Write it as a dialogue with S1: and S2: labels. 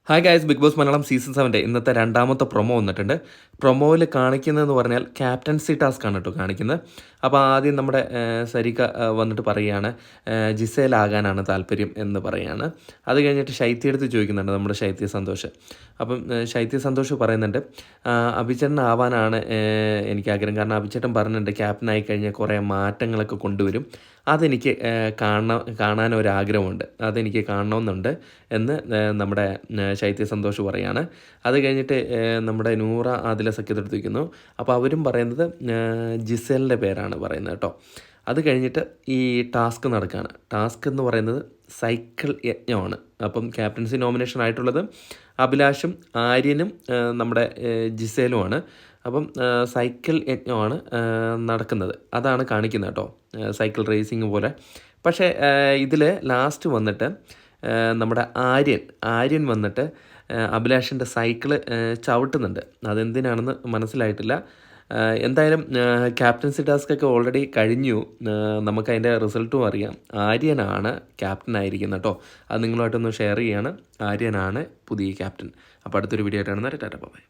S1: Hi guys, Bigg Boss Malayalam season 7 ഇന്നത്തെ രണ്ടാമത്തെ promo വന്നിട്ടുണ്ട്. പ്രൊമോയിൽ കാണിക്കുന്നതെന്ന് പറഞ്ഞാൽ ക്യാപ്റ്റൻസി ടാസ്ക് ആണ് കേട്ടോ കാണിക്കുന്നത്. അപ്പോൾ ആദ്യം നമ്മുടെ സരിക വന്നിട്ട് പറയുകയാണ് ജിസേലാകാനാണ് താല്പര്യം എന്ന് പറയുകയാണ്. അത് കഴിഞ്ഞിട്ട് ശൈത്യ എടുത്ത് ചോദിക്കുന്നുണ്ട്, നമ്മുടെ ശൈത്യ സന്തോഷ്. അപ്പം ശൈത്യ സന്തോഷ് പറയുന്നുണ്ട് അഭിചേട്ടനാവാനാണ് എനിക്ക് ആഗ്രഹം. കാരണം അഭിചേട്ടൻ പറഞ്ഞിട്ടുണ്ട് ക്യാപ്റ്റനായി കഴിഞ്ഞാൽ കുറേ മാറ്റങ്ങളൊക്കെ കൊണ്ടുവരും, അതെനിക്ക് കാണാനൊരാഗ്രഹമുണ്ട്, അതെനിക്ക് കാണണമെന്നുണ്ട് എന്ന് നമ്മുടെ ശൈത്യ സന്തോഷ് പറയാണ്. അത് കഴിഞ്ഞിട്ട് നമ്മുടെ നൂറ ആദില സഖ്യത്തെടുത്തിരിക്കുന്നു. അപ്പോൾ അവരും പറയുന്നത് ജിസേലിൻ്റെ പേരാണ് പറയുന്നത് കേട്ടോ. അത് കഴിഞ്ഞിട്ട് ഈ ടാസ്ക് നടക്കുകയാണ്. ടാസ്ക് എന്ന് പറയുന്നത് സൈക്കിൾ യജ്ഞമാണ്. അപ്പം ക്യാപ്റ്റൻസി നോമിനേഷൻ ആയിട്ടുള്ളത് അഭിലാഷും ആര്യനും നമ്മുടെ ജിസേലുമാണ്. അപ്പം സൈക്കിൾ യജ്ഞമാണ് നടക്കുന്നത്, അതാണ് കാണിക്കുന്നത് കേട്ടോ, സൈക്കിൾ റേസിങ് പോലെ. പക്ഷേ ഇതിൽ ലാസ്റ്റ് വന്നിട്ട് നമ്മുടെ ആര്യൻ വന്നിട്ട് അഭിലാഷിൻ്റെ സൈക്കിള് ചവിട്ടുന്നുണ്ട്. അതെന്തിനാണെന്ന് മനസ്സിലായിട്ടില്ല. എന്തായാലും ക്യാപ്റ്റൻസി ടാസ്കൊക്കെ ഓൾറെഡി കഴിഞ്ഞു, നമുക്കതിൻ്റെ റിസൾട്ടും അറിയാം. ആര്യനാണ് ക്യാപ്റ്റനായിരിക്കുന്നത് കേട്ടോ. അത് നിങ്ങളുമായിട്ടൊന്ന് ഷെയർ ചെയ്യാണ്. ആര്യനാണ് പുതിയ ക്യാപ്റ്റൻ. അപ്പോൾ അടുത്തൊരു വീഡിയോ ആയിട്ടാണ്. ടാറ്റ ബൈ.